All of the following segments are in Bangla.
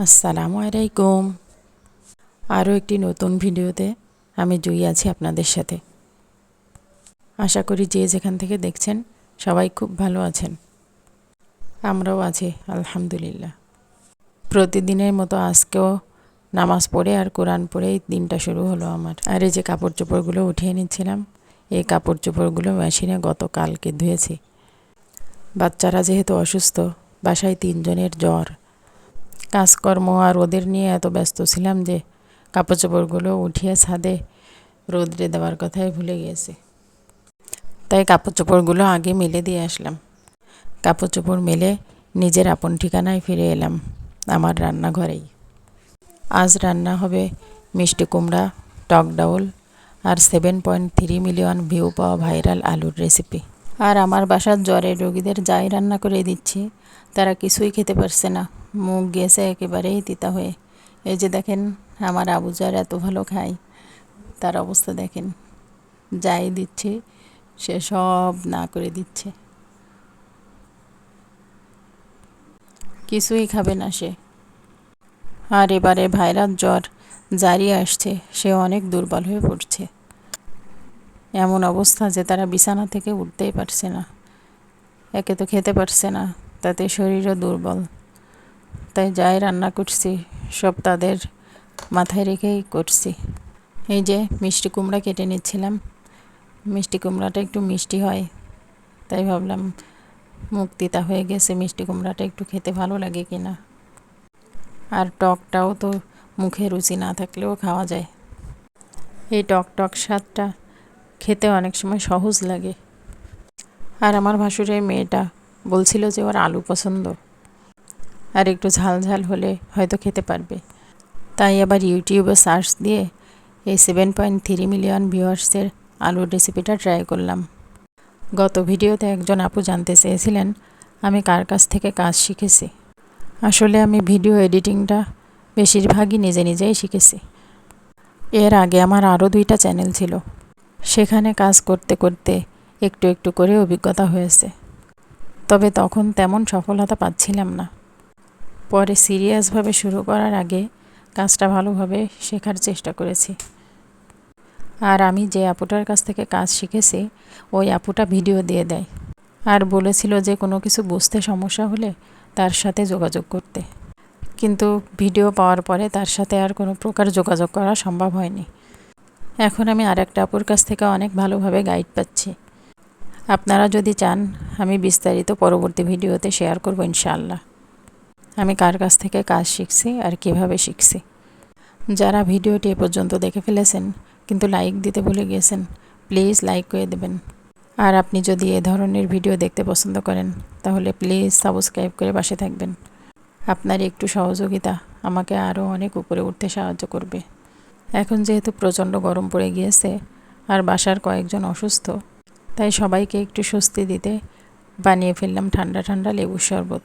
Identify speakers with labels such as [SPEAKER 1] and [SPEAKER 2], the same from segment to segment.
[SPEAKER 1] আসসালামু আলাইকুম। আরও একটি নতুন ভিডিওতে আমি জুই আছি আপনাদের সাথে। আশা করি যে যেখান থেকে দেখছেন সবাই খুব ভালো আছেন। আমরাও আছি আলহামদুলিল্লাহ। প্রতিদিনের মতো আজকেও নামাজ পড়ে আর কোরআন পড়েই দিনটা শুরু হলো আমার। আর এই যে কাপড় চোপড়গুলো উঠিয়ে নিচ্ছিলাম, এই কাপড় চোপড়গুলো মেশিনে গতকালকে ধুয়েছি। বাচ্চারা যেহেতু অসুস্থ, বাসায় 3 জনের জ্বর, কাজকর্ম আর ওদের নিয়ে এত ব্যস্ত ছিলাম যে কাপড় চোপড়গুলো উঠিয়ে ছাদে রোদ্রে দেওয়ার কথাই ভুলে গিয়েছি। তাই কাপড় চোপড়গুলো আগে মেলে দিয়ে আসলাম। কাপড় চোপড় মেলে নিজের আপন ঠিকানায় ফিরে এলাম, আমার রান্নাঘরেই। আজ রান্না হবে মিষ্টি কুমড়া, টক ডাউল আর 7.3 মিলিয়ন ভিউ পাওয়া ভাইরাল আলুর রেসিপি। আর আমার বাসার জ্বরের রোগীদের যাই রান্না করে দিচ্ছি তারা কিছুই খেতে পারছে না, মুখ গেছে একেবারেই তিতা হয়ে। এই যে দেখেন, আমার আবুজার এত ভালো খায়, তার অবস্থা দেখেন। যাই দিচ্ছি সে সব না করে দিচ্ছে, কিছুই খাবে না সে। আর এবারে ভাইরাল জ্বর জারি আসছে, সে অনেক দুর্বল হয়ে পড়ছে। এমন অবস্থা যে তারা বিছানা থেকে উঠতেই পারছে না। একে তো খেতে পারছে না, তাতে শরীরও দুর্বল। তাই যাই রান্না করছি সব তাদের মাথায় রেখেই করছি। এই যে মিষ্টি কুমড়া কেটে নিচ্ছিলাম। মিষ্টি কুমড়াটা একটু মিষ্টি হয়, তাই ভাবলাম মুখ তিতা হয়ে গেছে, মিষ্টি কুমড়াটা একটু খেতে ভালো লাগে কিনা। আর টকটাও তো মুখে রুচি না থাকলেও খাওয়া যায়। এই টক টক স্বাদটা খেতে অনেক সময় সহজ লাগে। আর আমার ভাসুরের মেয়েটা বলছিল যে ওর আলু পছন্দ, আর একটু ঝাল ঝাল হলে হয়তো খেতে পারবে। তাই আবার ইউটিউবে সার্চ দিয়ে এই 7.3 মিলিয়ন ভিউয়ার্সের আলুর রেসিপিটা ট্রাই করলাম। গত ভিডিওতে একজন আপু জানতে চেয়েছিলেন আমি কার কাছ থেকে কাজ শিখেছি। আসলে আমি ভিডিও এডিটিংটা বেশিরভাগই নিজে নিজেই শিখেছি। এর আগে আমার আরও 2টা চ্যানেল ছিল, সেখানে কাজ করতে করতে একটু একটু করে অভিজ্ঞতা হয়েছে। তবে তখন তেমন সফলতা পাচ্ছিলাম না। পরে সিরিয়াসভাবে শুরু করার আগে কাজটা ভালোভাবে শেখার চেষ্টা করেছি। আর আমি যে আপুটার কাছ থেকে কাজ শিখেছি ওই আপুটা ভিডিও দিয়ে দেয়, আর বলেছিল যে কোনো কিছু বুঝতে সমস্যা হলে তার সাথে যোগাযোগ করতে। কিন্তু ভিডিও পাওয়ার পরে তার সাথে আর কোনো প্রকার যোগাযোগ করা সম্ভব হয়নি। এখন আমি আরেকটা আপুর কাছ থেকে অনেক ভালোভাবে গাইড পাচ্ছি। আপনারা যদি চান আমি বিস্তারিত পরবর্তী ভিডিওতে শেয়ার করব ইনশাআল্লাহ, আমি কার কাছ থেকে কাজ শিখছি আর কিভাবে শিখছি। যারা ভিডিওটি এ পর্যন্ত দেখে ফেলেছেন কিন্তু লাইক দিতে ভুলে গিয়েছেন, প্লিজ লাইক করে দেবেন। আর আপনি যদি এ ধরনের ভিডিও দেখতে পছন্দ করেন তাহলে প্লিজ সাবস্ক্রাইব করে পাশে থাকবেন। আপনার একটু সহযোগিতা আমাকে আরও অনেক উপরে উঠতে সাহায্য করবে। এখন যেহেতু প্রচণ্ড গরম পড়ে গিয়েছে আর বাসার কয়েকজন অসুস্থ, তাই সবাইকে একটু স্বস্তি দিতে বানিয়ে ফেললাম ঠান্ডা ঠান্ডা লেবুর শরবত।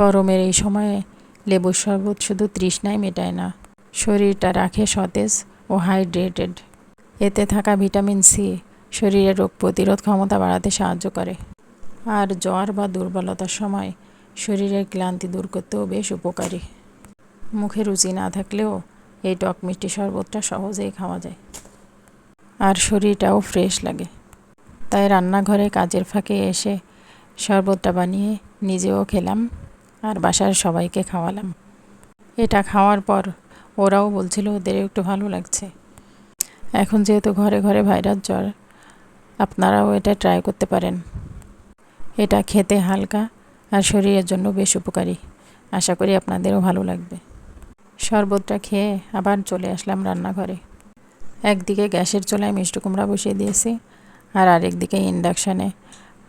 [SPEAKER 1] গরমের এই সময়ে লেবুর শরবত শুধু তৃষ্ণাই মেটায় না, শরীরটা রাখে সতেজ ও হাইড্রেটেড। এতে থাকা ভিটামিন সি শরীরের রোগ প্রতিরোধ ক্ষমতা বাড়াতে সাহায্য করে। আর জ্বর বা দুর্বলতার সময় শরীরের ক্লান্তি দূর করতেও বেশ উপকারী। মুখে রুচি না থাকলেও এই টক মিষ্টি শরবতটা সহজেই খাওয়া যায়, আর শরীরটাও ফ্রেশ লাগে। তাই রান্নাঘরে কাজের ফাঁকে এসে শরবতটা বানিয়ে নিজেও খেলাম আর বাসার সবাইকে খাওয়ালাম। এটা খাওয়ার পর ওরাও বলছিল ওদের একটু ভালো লাগছে। এখন যেহেতু ঘরে ঘরে ভাইরাল জ্বর, আপনারাও এটা ট্রাই করতে পারেন। এটা খেতে হালকা আর শরীরের জন্য বেশ উপকারী। আশা করি আপনাদেরও ভালো লাগবে। শরবতটা খেয়ে আবার চলে আসলাম রান্নাঘরে। একদিকে গ্যাসের চুলায় মিষ্টি কুমড়া বসিয়ে দিয়েছি, আর আরেকদিকে ইন্ডাকশানে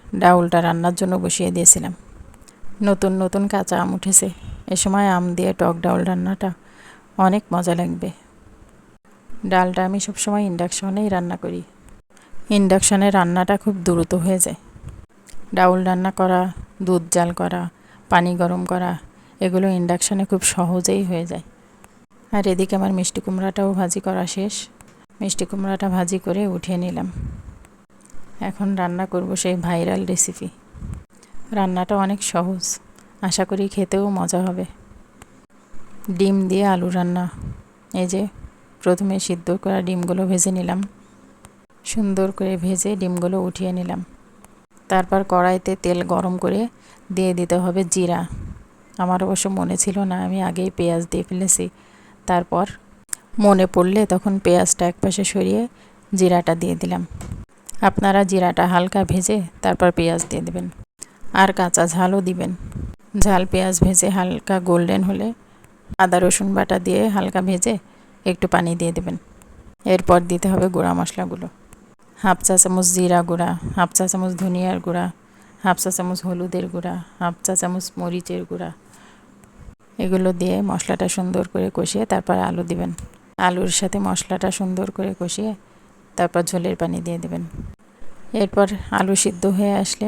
[SPEAKER 1] ডাউলটা রান্নার জন্য বসিয়ে দিয়েছিলাম। নতুন নতুন কাঁচা আম উঠেছে, এ সময় আম দিয়ে টক ডাউল রান্নাটা অনেক মজা লাগবে। ডালটা আমি সবসময় ইন্ডাকশনেই রান্না করি। ইন্ডাকশনে রান্নাটা খুব দ্রুত হয়ে যায়। ডাউল রান্না করা, দুধ জাল করা, পানি গরম করা, এগুলো ইন্ডাকশনে খুব সহজেই হয়ে যায়। আর এদিকে আমার মিষ্টি কুমড়াটাও ভাজি করা শেষ। মিষ্টি কুমড়াটা ভাজি করে উঠিয়ে নিলাম। এখন রান্না করব সেই ভাইরাল রেসিপি। রান্নাটা অনেক সহজ, আশা করি খেতেও মজা হবে। ডিম দিয়ে আলু রান্না। এই যে প্রথমে সিদ্ধ করা ডিমগুলো ভেজে নিলাম, সুন্দর করে ভেজে ডিমগুলো উঠিয়ে নিলাম। তারপর কড়াইতে তেল গরম করে দিয়ে দিতে হবে জিরা। আমার অবশ্য মনে ছিল না, আমি আগেই পেঁয়াজ দিয়ে ফেলেছি। তারপর মনে পড়লে তখন পেঁয়াজটা একপাশে সরিয়ে জিরাটা দিয়ে দিলাম। আপনারা জিরাটা হালকা ভেজে তারপর পেঁয়াজ দিয়ে দেবেন, আর কাঁচা ঝালও দিবেন। ঝাল পেঁয়াজ ভেজে হালকা গোল্ডেন হলে আদা রসুন বাটা দিয়ে হালকা ভেজে একটু পানি দিয়ে দেবেন। এরপর দিতে হবে গুঁড়া মশলাগুলো, হাফ চা চামচ জিরা গুঁড়া, হাফ চা চামচ ধনিয়ার গুঁড়া, হাফ চা চামচ হলুদের গুঁড়া, হাফ চা চামচ মরিচের গুঁড়া। এগুলো দিয়ে মশলাটা সুন্দর করে কষিয়ে তারপর আলু দিবেন। আলুর সাথে মশলাটা সুন্দর করে কষিয়ে তারপর ঝোলের পানি দিয়ে দেবেন। এরপর আলু সিদ্ধ হয়ে আসলে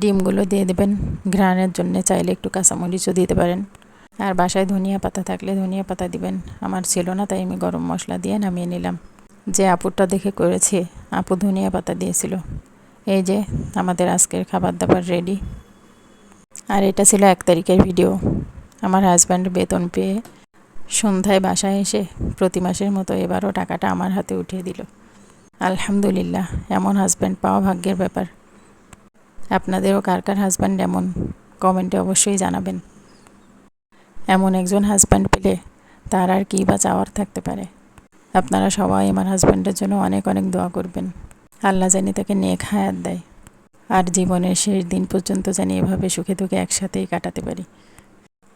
[SPEAKER 1] ডিমগুলো দিয়ে দেবেন। ঘ্রাণের জন্য চাইলে একটু কাঁচামরিচও দিতে পারেন, আর বাসায় ধনিয়া পাতা থাকলে ধনিয়া পাতা দিবেন। আমার ছিল না, তাই আমি গরম মশলা দিয়ে নামিয়ে নিলাম। যে আপুরটা দেখে করেছে, আপু ধনিয়া পাতা দিয়েছিল। এই যে আমাদের আজকের খাবার দাবার রেডি। আর এটা ছিল 1 তারিখের ভিডিও। আমার হাজব্যান্ড বেতন পেয়ে সন্ধ্যায় বাসায় এসে প্রতি মাসের মতো এবারও টাকাটা আমার হাতে উঠিয়ে দিল। আলহামদুলিল্লাহ, এমন হাজব্যান্ড পাওয়া ভাগ্যের ব্যাপার। আপনাদেরও কার কার হাজব্যান্ড এমন, কমেন্টে অবশ্যই জানাবেন। এমন একজন হাজব্যান্ড পেলে তার আর কী বা চাওয়ার থাকতে পারে। আপনারা সবাই আমার হাজব্যান্ডের জন্য অনেক অনেক দোয়া করবেন। আল্লাহ জানি তাকে নেক হায়াত দেয়, আর জীবনের শেষ দিন পর্যন্ত জানি এভাবে সুখে দুঃখে একসাথেই কাটাতে পারি।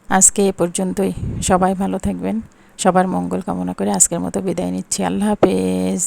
[SPEAKER 1] আজকে এ পর্যন্তই। সবাই ভালো থাকবেন। সবার মঙ্গল কামনা করে আজকের মতো বিদায় নিচ্ছি। আল্লাহ হাফেজ।